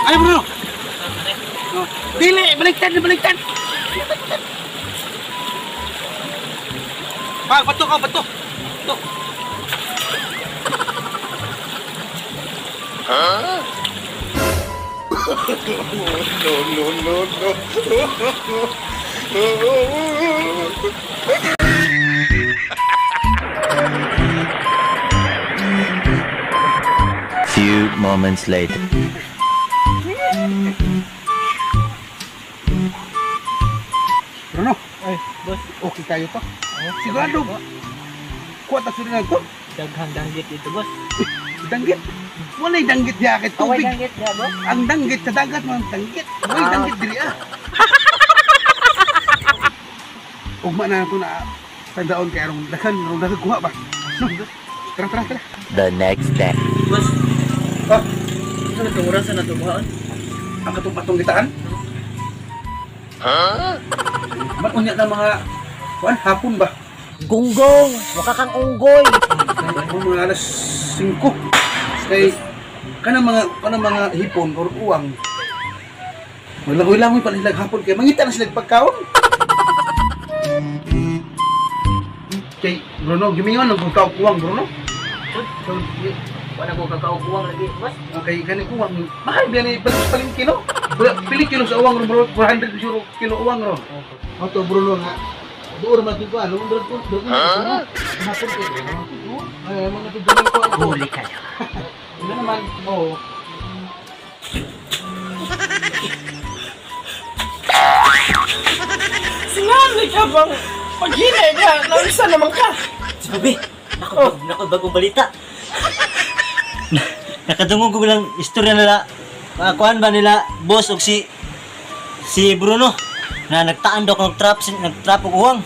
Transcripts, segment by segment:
Ay, Bruno. Oh. Dili, baliktad. Bato ka, bato. Bato. Huh? Few moments later. Bruno, Ay, boss. okay kayo to? Sigurado. Kuha ta sila na ito. Daghang danggit ito, boss. Danggit. Walay danggit di akit Away tubig. danggit na, boss. Ang danggit sa dagat mo ang danggit. Walay danggit diri ah. Ugma na ito na tagdaon kay arong dagan kuha ba? No, tara. The next day. Boss, Ah, ano itong oras na natubuhaan? ang katong patong gitaan. Huh? Ba't unya na mga hapon ba? Gunggong! Mukha kang unggoy! Ang mga alas 5. Kay kanang mga hipon or uwang. Langoy-langoy pa nila hapon kay mangita na sila pagkaon. Kay Bruno, gimingon ng uwang Bruno. So, Wala ko kakaubuwang lagi, boss. okay, gani uwang. Mahal biya ni paling kilo. Pili kilo sa uwang Bruno, 400 kilo uwang ro. Auto Bruno nga. Doon man ko ano, doon hapon kay ay mga tudulong ko ako. Huli ka na. Ano naman, oo. Sinali ka bang paghinay ka? Nausa naman ka? Sabi, naku, bagong balita. Nakadungog ko bilang istorya nila. Kuhaan ba nila, boss o si Bruno na nagtaan daw kung nagtrap og uwang.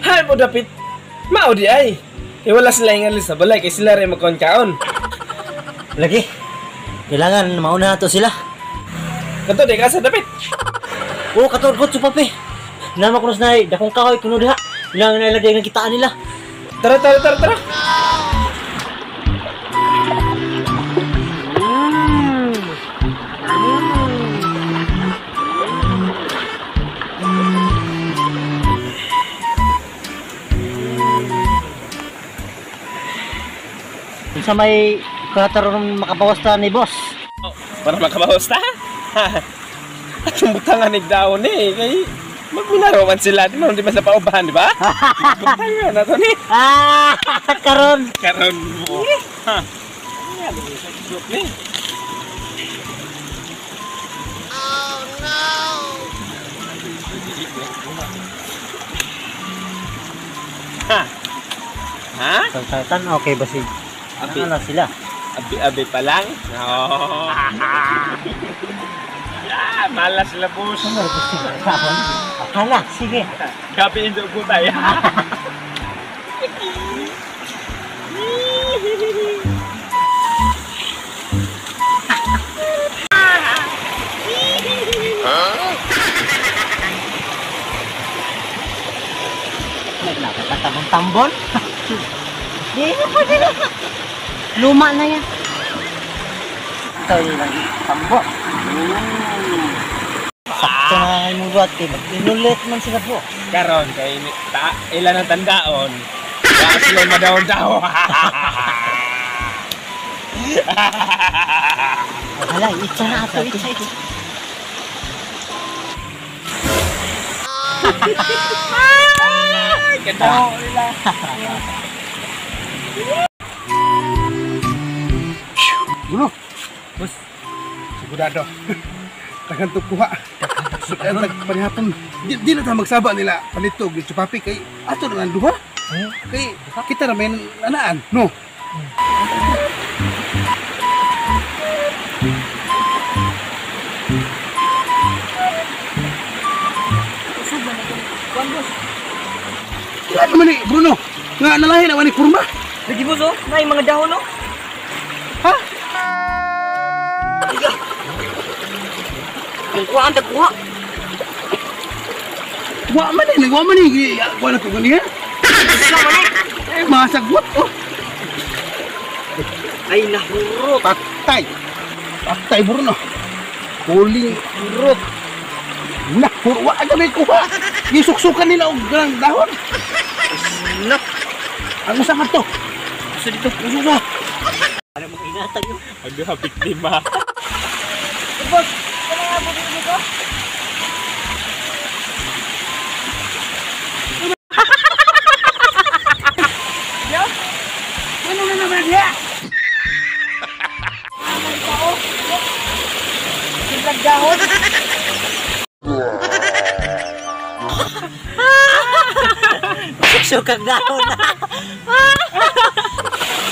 Hay mo dapit. Mao di ay. Kaya wala sila yung alis sa balay kay sila rin magkaon-kaon. Lagi, kailangan mauna na to sila. Kato di ka sa dapit. Oo, katurgot sa papi. Nama ko na dakong kahoy kuno diha. Ilang nilagay ng kitaan nila. Tara. Kung sa may kataron makabawas ta ni boss. Para makabawas ta. At yung butangan nigdaon eh. Kay magminaroman sila. Di man sa paubahan, di ba? Butangan na to ni. Karon. Karon mo. Ha. Yan, sa group ni. Ha? Saltan, okay ba si ano sila? Abi-abi pa lang? No. Malas sila, boss. Ano ba sila? Akala, sige. Kapi hindi ko tayo. Naglapat-tambon? Di na po sila. Luma na yan. Ito yung lagi tambon. Sakto na yung buhat eh. Inulit man sila po. Karon kay ilan ang tandaon. Kaya sila madaon-daon. Hala, itsa na ato, itsa. Ganda. Bruno. Bos. Sigurado. Tagan to kuha. Sukan panihapon. Di na ta magsaba nila panitog ni Chupapi kay ato na lang duha. Kay kita ra may anaan, no. Ano man ni Bruno? Nga nalahi na man ni kurma? Lagi boss oh, may mga dahon oh. Ha? Kung kuha ang dagkuha. Wa man ni, wa na ko ganiya. Eh masagwat oh. Ay nahuro. Patay. Patay Bruno. Huling urot. Nah, kurwa aja may kuha. Gisuksukan nila og grang dahon. Nak, Ang usa to. gusto dito. Uso na. Para mong ingatan yun. Aga, biktima. Boss, ano nga po dito? Ano na naman niya? Nagdahon. Suksukang dahon.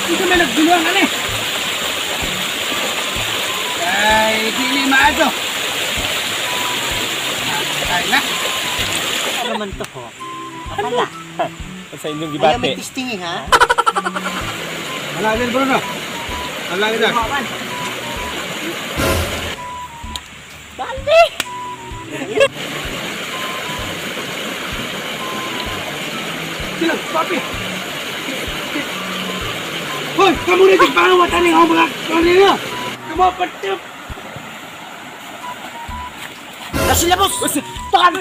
Hindi ka may nagduluan ka eh. Ay, dili maado. Ay na. Ano naman to ho? Akala. Sa inyong Ayaw may gibate. testing eh ha? Halangin Bruno. Halangin na. Bali! Sila, papi. Hoy, kamu na di pangawatan ni mga kanina. Kamu patip. Kasi labos! Takan.